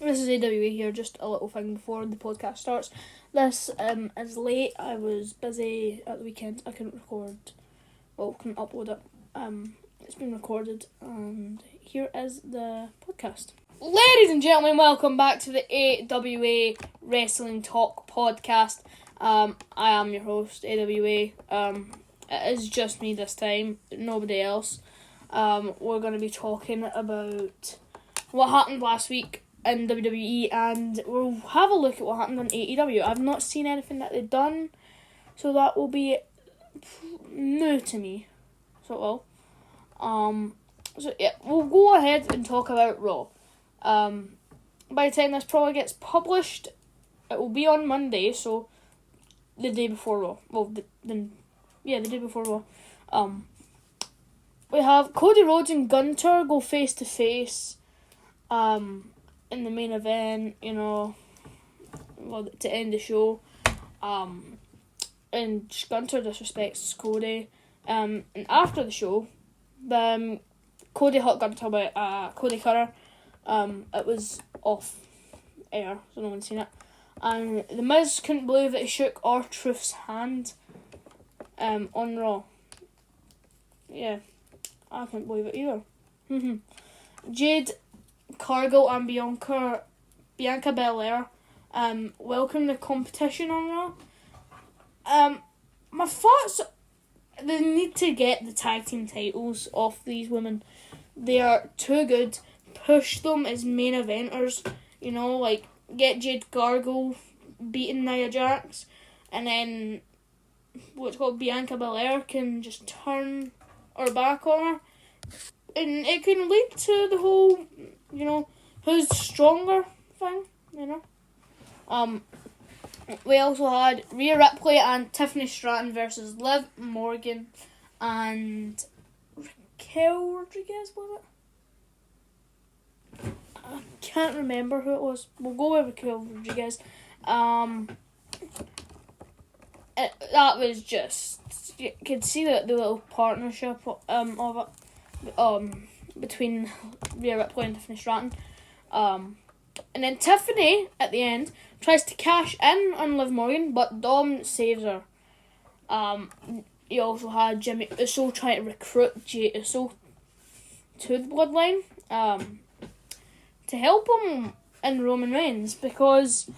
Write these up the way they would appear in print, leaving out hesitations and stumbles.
This is AWA here, just a little thing before the podcast starts. This is late. I was busy at the weekend. I couldn't upload it. It's been recorded, and here is the podcast. Ladies and gentlemen, welcome back to the AWA Wrestling Talk podcast. I am your host, AWA. It is just me this time, nobody else. We're going to be talking about what happened last week in WWE, and we'll have a look at what happened on AEW. I've not seen anything that they've done, so that will be new to me. So it will. So yeah, we'll go ahead and talk about Raw. By the time this probably gets published, it will be on Monday, so the day before Raw. Well, the day before Raw. We have Cody Rhodes and Gunther go face to face. In the main event, to end the show. And Gunther disrespects Cody. And after the show, Cody hit Gunther with Cody Cutter. It was off air, so no one's seen it. And The Miz couldn't believe that he shook R-Truth's hand on Raw. Yeah, I couldn't believe it either. Jade Cargill and Bianca Belair welcome the competition on Raw. My thoughts, they need to get the tag team titles off these women. They are too good. Push them as main eventers, get Jade Cargill beating Nia Jax, and then Bianca Belair can just turn her back on her, and it can lead to the whole who's stronger thing, We also had Rhea Ripley and Tiffany Stratton versus Liv Morgan and Raquel Rodriguez, was it? I can't remember who it was. We'll go with Raquel Rodriguez. That was just, you could see the little partnership of it. Between Rhea Ripley and Tiffany Stratton. And then Tiffany, at the end, tries to cash in on Liv Morgan, but Dom saves her. You also had Jimmy Uso trying to recruit Jey Uso to the Bloodline to help him in Roman Reigns, because,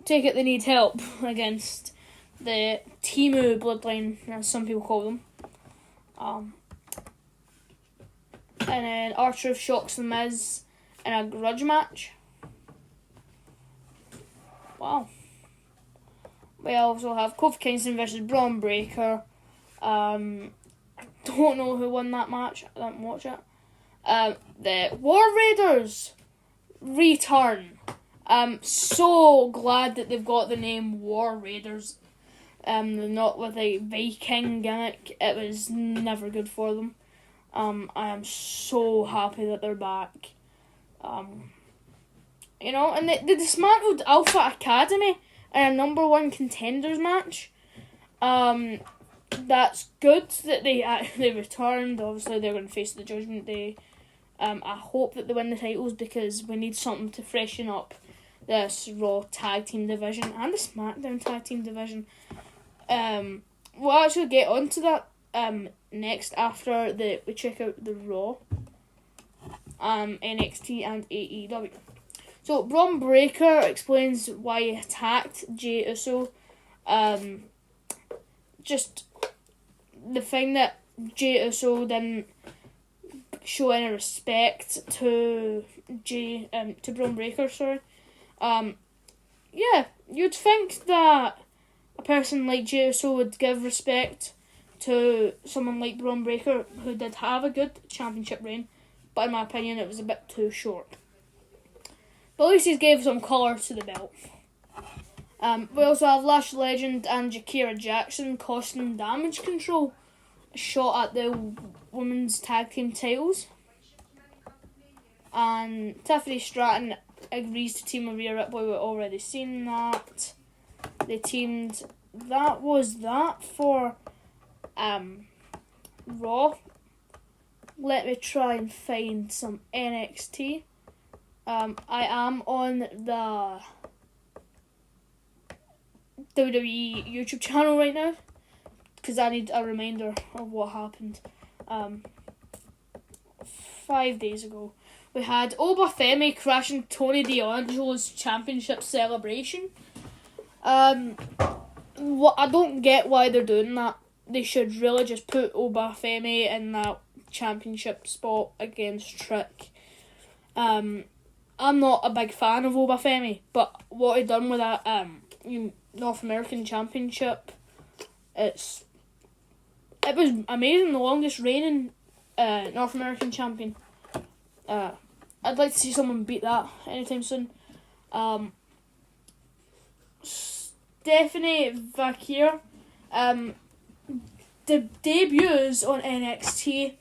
take it they need help against the Timu Bloodline, as some people call them. And then R-Truth shocks The Miz in a grudge match. Wow. We also have Kofi Kingston versus Braun Breaker. I don't know who won that match. I didn't watch it. The War Raiders return. I'm so glad that they've got the name War Raiders. Not with a Viking gimmick. It was never good for them. I am so happy that they're back. And they dismantled Alpha Academy in a number one contenders match. That's good that they returned. Obviously, they're going to face the Judgment Day. I hope that they win the titles, because we need something to freshen up this Raw tag team division and the SmackDown tag team division. We'll actually get onto that next after we check out the Raw, NXT and AEW. So Braun Breaker explains why he attacked Jey Uso. Just the thing that Jey Uso didn't show any respect to Braun Breaker. You'd think that a person like Jey Uso would give respect to someone like Braun Breaker, who did have a good championship reign, but in my opinion it was a bit too short. But at least he gave some colour to the belt. We also have Lash Legend and Jakira Jackson costing Damage Control a shot at the women's tag team titles. And Tiffany Stratton agrees to team with Rhea Ripley. We've already seen that. They teamed. That was that for Raw. Let me try and find some NXT. I am on the WWE YouTube channel right now because I need a reminder of what happened. 5 days ago, we had Obafemi crashing Tony D'Angelo's championship celebration. What I don't get why they're doing that. They should really just put Obafemi in that championship spot against Trick. I'm not a big fan of Obafemi, but what he done with that North American Championship, it was amazing. The longest reigning North American champion. I'd like to see someone beat that anytime soon. Stephanie Vaquer debuts on NXT.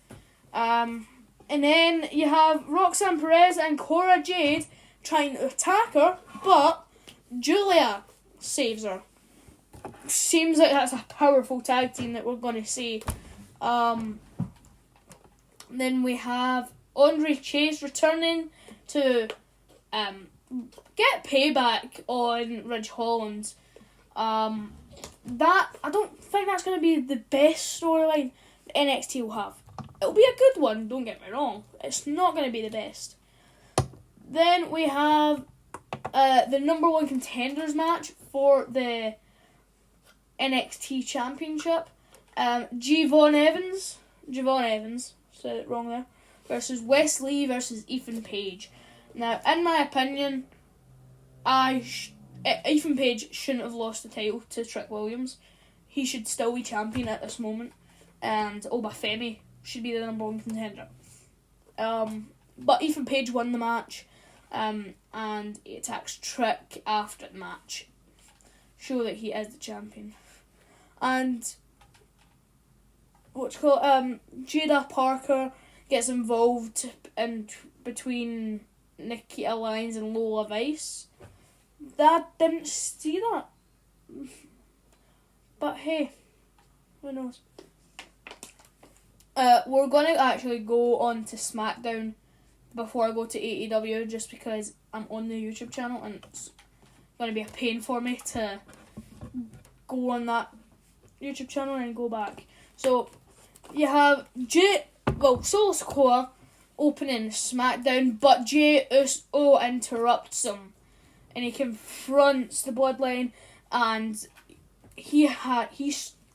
And then you have Roxanne Perez and Cora Jade trying to attack her, but Julia saves her. Seems like that's a powerful tag team that we're going to see. Then we have Andre Chase returning to get payback on Ridge Holland. That I don't think that's going to be the best storyline NXT will have. It'll be a good one, don't get me wrong. It's not going to be the best. Then we have the number one contenders match for the NXT Championship. Javon Evans, said it wrong there, versus Wes Lee versus Ethan Page. Now, in my opinion, Ethan Page shouldn't have lost the title to Trick Williams. He should still be champion at this moment, and Obafemi should be the number one contender. But Ethan Page won the match, and he attacks Trick after the match. Show that he is the champion. And Jada Parker gets involved in between Nikita Lyons and Lola Vice. Didn't see that. But hey, who knows? We're going to actually go on to SmackDown before I go to AEW, just because I'm on the YouTube channel and it's going to be a pain for me to go on that YouTube channel and go back. So you have Solo Sikoa opening SmackDown, but Jey Uso interrupts him and he confronts the Bloodline, and he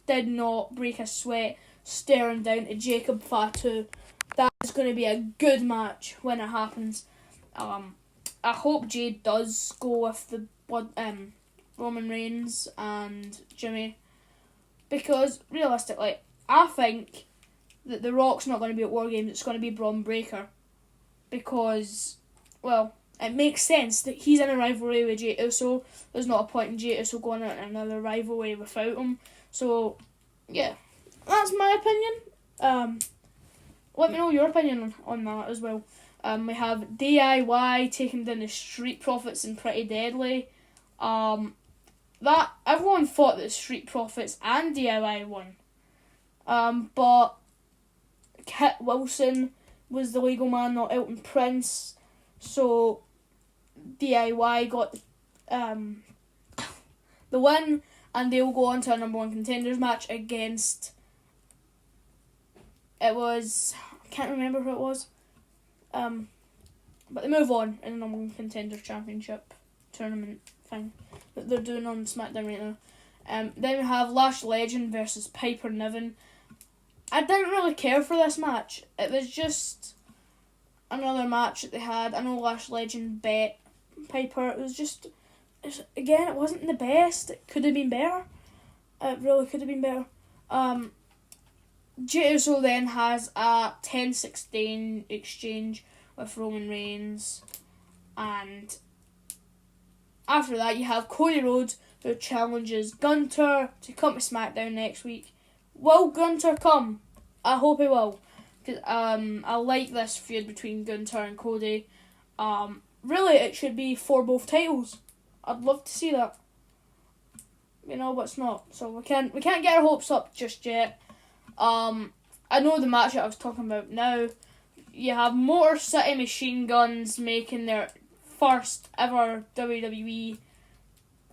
did not break a sweat staring down to Jacob Fatu. That is going to be a good match when it happens. I hope Jey does go with the Roman Reigns and Jimmy, because realistically, I think that The Rock's not going to be at War Games. It's going to be Braun Breaker, because, well, it makes sense that he's in a rivalry with Jey Uso. There's not a point in Jey Uso going out in another rivalry without him. So, yeah, that's my opinion. Let me know your opinion on that as well. We have DIY taking down the Street Profits and Pretty Deadly. That everyone thought that the Street Profits and DIY won. But Kit Wilson was the legal man, not Elton Prince. So DIY got the win, and they'll go on to a number one contenders match against. It was, I can't remember who it was. But they move on in the number one contenders championship tournament thing that they're doing on SmackDown right now. Then we have Lash Legend versus Piper Niven. I didn't really care for this match. It was just another match that they had. I know Lash Legend bet Piper. It it wasn't the best. It could have been better. It really could have been better. Jey Uso then has a 10-16 exchange with Roman Reigns, and after that you have Cody Rhodes, who challenges Gunther to come to SmackDown next week. Will Gunther come? I hope he will, because I like this feud between Gunther and Cody. Really, it should be for both titles. I'd love to see that. But it's not. So we can't get our hopes up just yet. I know the match that I was talking about now. You have Motor City Machine Guns making their first ever WWE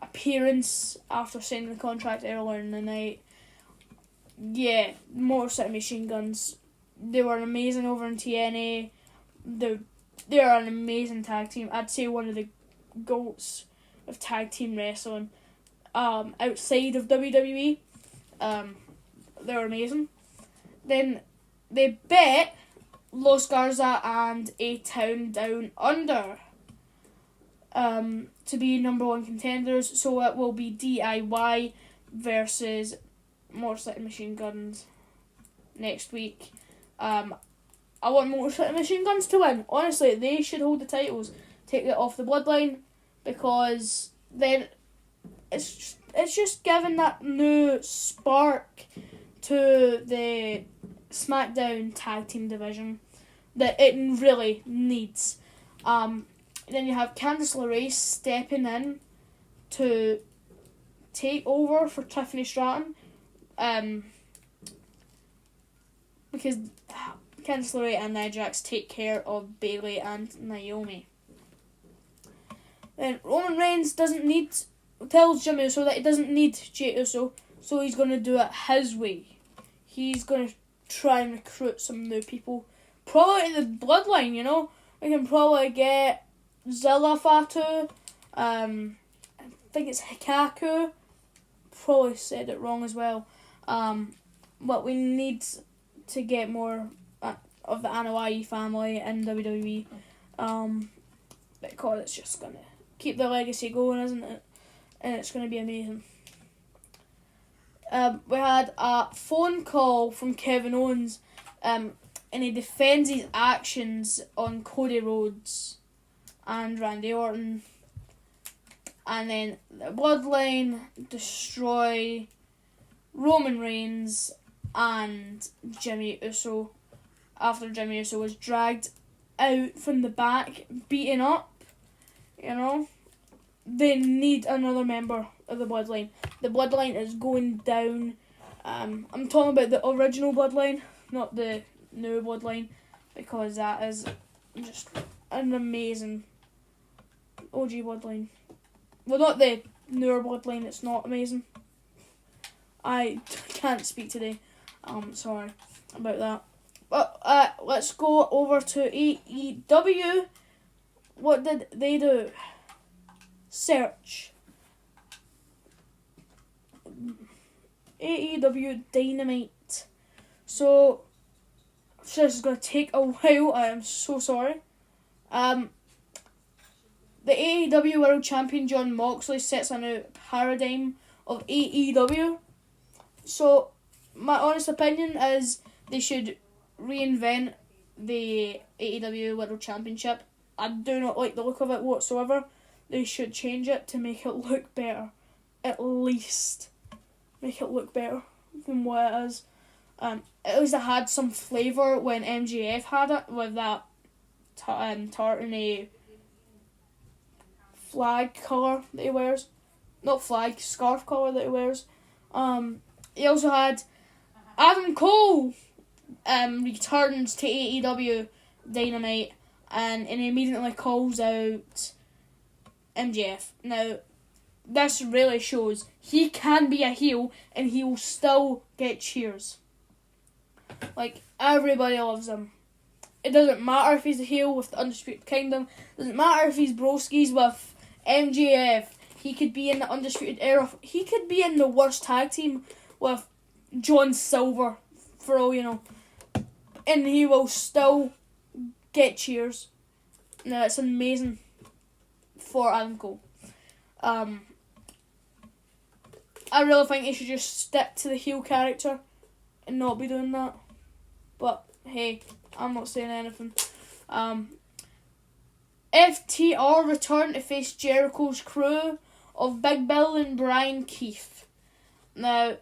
appearance after signing the contract earlier in the night. Yeah, Motor City Machine Guns, they were amazing over in TNA. They're an amazing tag team. I'd say one of the GOATs of tag team wrestling outside of WWE. They're amazing. Then they bet Los Garza and A-Town Down Under to be number one contenders. So it will be DIY versus Motor City Machine Guns next week. I want Motor City Machine Guns to win. Honestly, they should hold the titles. Take it off the Bloodline, because then it's just giving that new spark to the SmackDown tag team division that it really needs. Then you have Candice LeRae stepping in to take over for Tiffany Stratton, because Candice LeRae and Nia Jax take care of Bayley and Naomi. Then Roman Reigns tells Jimmy Uso that he doesn't need Jey Uso, so he's going to do it his way. He's going to try and recruit some new people. Probably the Bloodline, you know. We can probably get Zilla Fatu. I think it's Hikaku. Probably said it wrong as well. But we need to get more of the Anoa'i family in WWE. Because it's just going to keep the legacy going, isn't it? And it's going to be amazing. We had a phone call from Kevin Owens, and he defends his actions on Cody Rhodes and Randy Orton. And then the Bloodline destroy Roman Reigns and Jimmy Uso after Jimmy Uso was dragged out from the back, beaten up. You know, they need another member of the Bloodline. The Bloodline is going down. I'm talking about the original Bloodline, not the new Bloodline, because that is just an amazing OG Bloodline. Well, not the newer Bloodline, it's not amazing. I can't speak today. Sorry about that. But let's go over to AEW. What did they do? Search. AEW Dynamite. So, this is going to take a while. I am so sorry. The AEW World Champion Jon Moxley sets a new paradigm of AEW. So, my honest opinion is they should reinvent the AEW World Championship. I do not like the look of it whatsoever. They should change it to make it look better. At least make it look better than what it is. At least it had some flavour when MJF had it with that tartany flag colour that he wears. Not flag, scarf colour that he wears. He also had Adam Cole returns to AEW Dynamite, and he immediately calls out MJF. Now, this really shows he can be a heel and he will still get cheers. Like, everybody loves him. It doesn't matter if he's a heel with the Undisputed Kingdom. It doesn't matter if he's broskies with MJF. He could be in the Undisputed Era. He could be in the worst tag team with John Silver, for all you know. And he will still get cheers. Now, it's amazing for Adam Cole. I really think he should just stick to the heel character and not be doing that. But, hey, I'm not saying anything. FTR return to face Jericho's crew of Big Bill and Brian Keith. Now,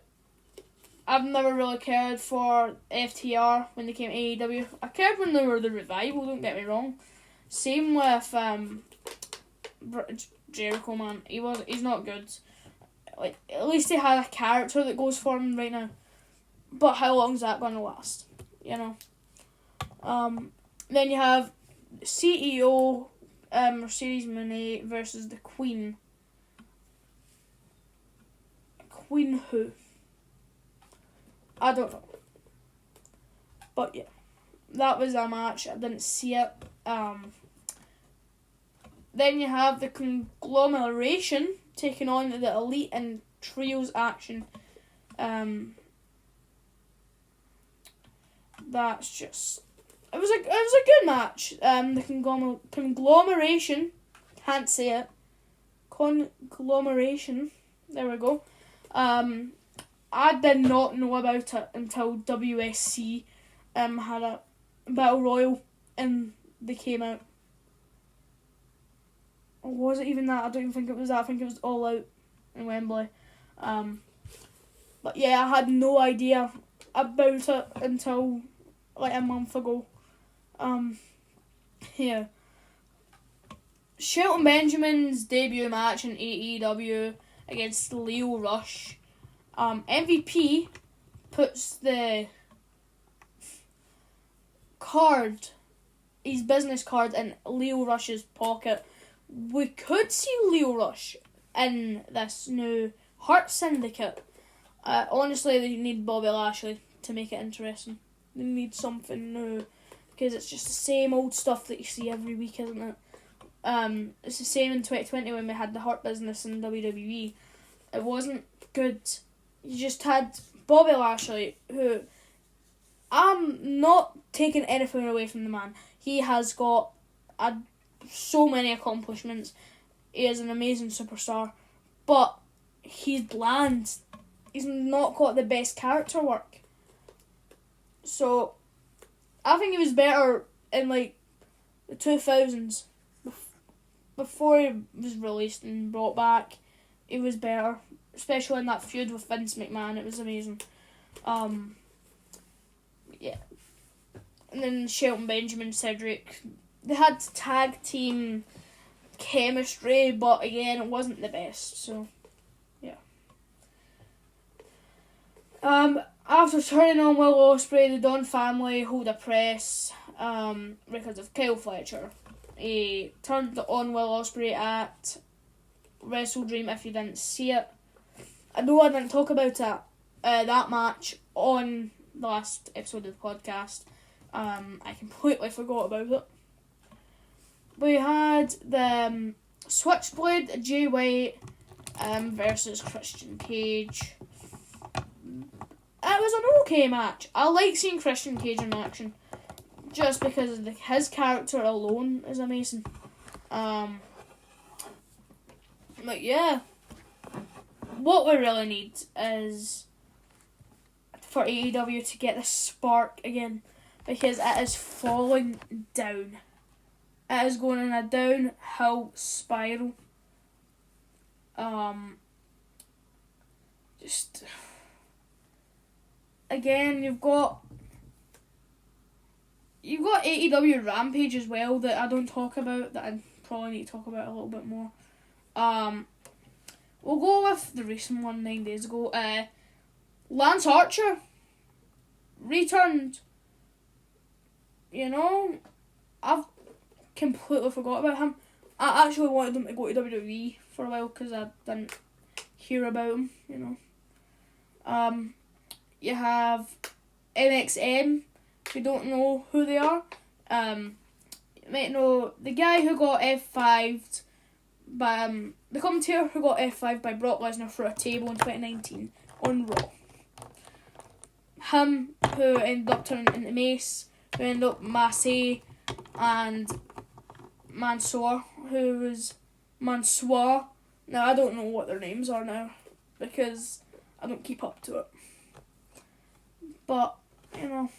I've never really cared for FTR when they came to AEW. I cared when they were the Revival, don't get me wrong. Same with Jericho, man. He's not good. Like, at least he had a character that goes for him right now. But how long is that going to last? You know? Then you have CEO Mercedes Moné versus the Queen. Queen who? I don't know. But yeah, that was a match. I didn't see it. Then you have the Conglomeration taking on the Elite in trios action. That's just... It was a good match. The Conglomeration, can't say it. Conglomeration. There we go. I did not know about it until WSC had a Battle Royal and they came out. Or was it even that? I don't even think it was that. I think it was All Out in Wembley. But yeah, I had no idea about it until like a month ago. Yeah. Shelton Benjamin's debut match in AEW against Lio Rush. MVP puts the card, his business card, in Lio Rush's pocket. We could see Lio Rush in this new Hurt Syndicate. Honestly, they need Bobby Lashley to make it interesting. They need something new, because it's just the same old stuff that you see every week, isn't it? It's the same in 2020 when we had the Hurt Business in WWE. It wasn't good. You just had Bobby Lashley, who... I'm not taking anything away from the man. He has got so many accomplishments. He is an amazing superstar. But he's bland. He's not got the best character work. So, I think he was better in like the 2000s. Before he was released and brought back, he was better. Especially in that feud with Vince McMahon. It was amazing. Yeah. And then Shelton Benjamin, Cedric. They had tag team chemistry, but again, it wasn't the best. So, yeah. After turning on Will Ospreay, the Don family hold a press because of Kyle Fletcher. He turned on Will Ospreay at Wrestle Dream. If you didn't see it, I know I didn't talk about it, that match on the last episode of the podcast. I completely forgot about it. We had the Switchblade, Jay White versus Christian Cage. It was an okay match. I like seeing Christian Cage in action, just because his character alone is amazing. But yeah, what we really need is for AEW to get the spark again, because it is falling down. It is going in a downhill spiral. Just again, you've got AEW Rampage as well that I don't talk about, that I probably need to talk about a little bit more. We'll go with the recent one 9 days ago. Lance Archer returned. You know, I've completely forgot about him. I actually wanted him to go to WWE for a while because I didn't hear about him, you know. You have MXM, if you don't know who they are. You might know the guy who got F5'd by, the commentator who got F5'd by Brock Lesnar through a table in 2019 on Raw. Him, who ended up turning into Mace, who ended up Massey, and Mansoor, who was Mansoor. Now, I don't know what their names are now, because I don't keep up to it. But, you know,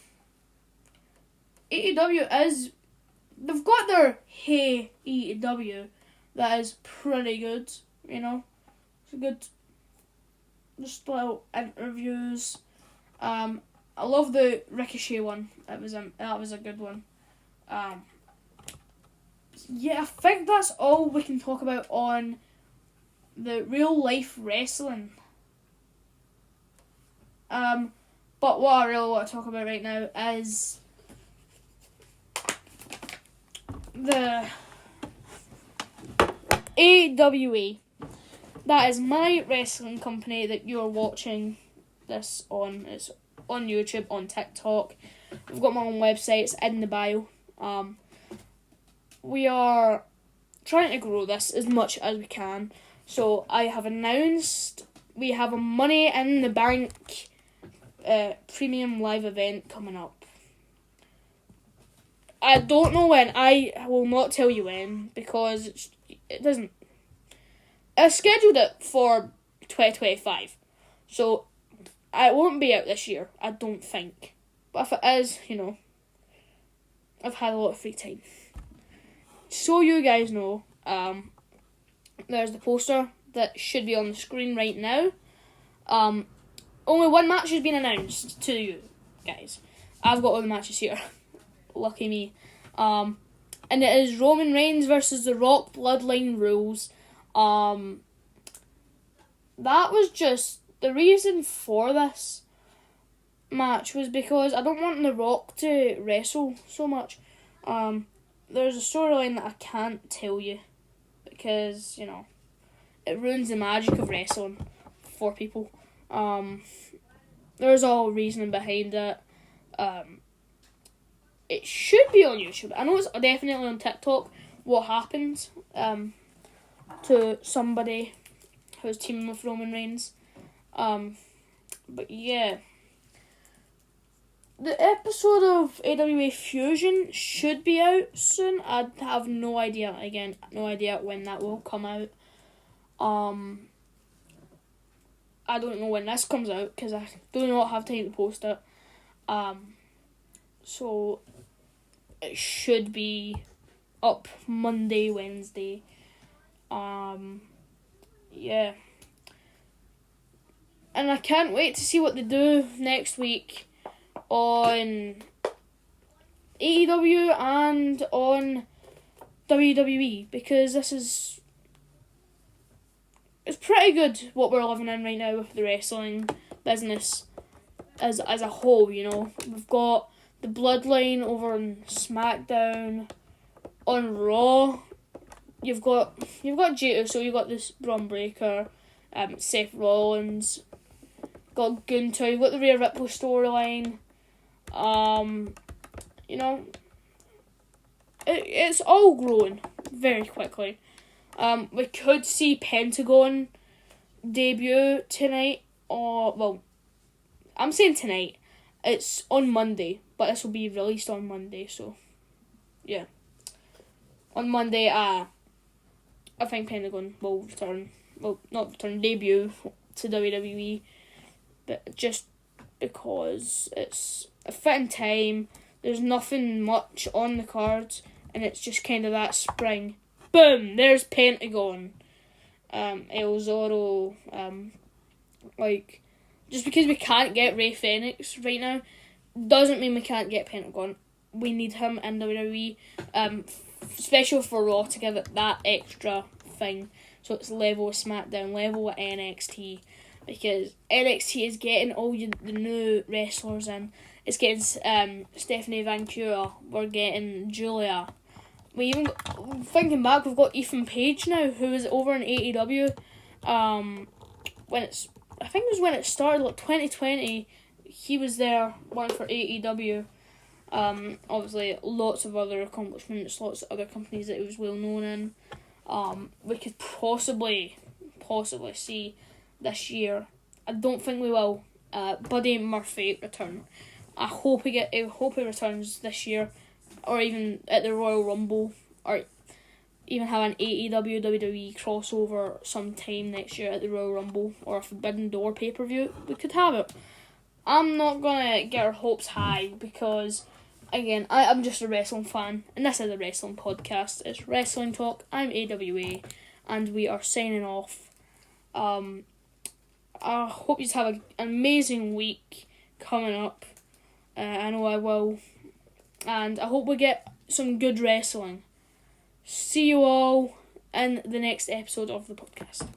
AEW is, they've got their Hey AEW that is pretty good, you know. It's good, just little interviews. I love the Ricochet one. That was a good one. Yeah, I think that's all we can talk about on the real life wrestling. But what I really want to talk about right now is the AWA. That is my wrestling company that you're watching this on. It's on YouTube, on TikTok. We've got my own website. It's in the bio. We are trying to grow this as much as we can. So I have announced we have a Money in the Bank premium live event coming up. I don't know when. I will not tell you when because it doesn't. I scheduled it for 2025, so it won't be out this year. I don't think, but if it is, I've had a lot of free time. So you guys know, there's the poster that should be on the screen right now. Only one match has been announced to you guys. I've got all the matches here. Lucky me. And it is Roman Reigns versus The Rock Bloodline Rules. That was just the reason for this match was because I don't want The Rock to wrestle so much. There's a storyline that I can't tell you because, it ruins the magic of wrestling for people. There's all reasoning behind it. It should be on YouTube. I know it's definitely on TikTok. What happened to somebody who's teaming with Roman Reigns. But yeah. The episode of AWA Fusion should be out soon. I have no idea. Again, no idea when that will come out. I don't know when this comes out because I do not have time to post it. So it should be up Monday, Wednesday. Yeah. And I can't wait to see what they do next week on AEW and on WWE because it's pretty good what we're living in right now with the wrestling business as a whole, We've got the Bloodline over on SmackDown. On Raw, you've got Jey Uso, you've got this Braun Breaker, Seth Rollins, got Gunther, you've got the Rhea Ripley storyline. It's all growing very quickly. We could see Pentagon debut tonight, I'm saying tonight. It's on Monday, but this will be released on Monday, so yeah. On Monday, I think Pentagon will return. Well, not return, debut to WWE. But just because it's a fitting time, there's nothing much on the cards, and it's just kind of that spring. Boom! There's Pentagon. El Zoro. Just because we can't get Rey Fenix right now, doesn't mean we can't get Pentagon. We need him in WWE. Special for Raw to give it that extra thing. So it's level with SmackDown, level with NXT. Because NXT is getting all the new wrestlers in. It's getting Stephanie Vancouver. We're getting Julia. We even, thinking back, we've got Ethan Page now, who is over in AEW. I think it was when it started, 2020, he was there, working for AEW. Obviously, lots of other accomplishments, lots of other companies that he was well known in. We could possibly see this year. I don't think we will. Buddy Murphy return. I hope he returns this year, or even at the Royal Rumble, or even have an AEW WWE crossover sometime next year at the Royal Rumble or a Forbidden Door pay-per-view. We could have it. I'm not gonna get our hopes high because, again, I'm just a wrestling fan, and this is a wrestling podcast. It's Wrestling Talk. I'm AWA, and we are signing off. I hope you have an amazing week coming up. I know I will. And I hope we get some good wrestling. See you all in the next episode of the podcast.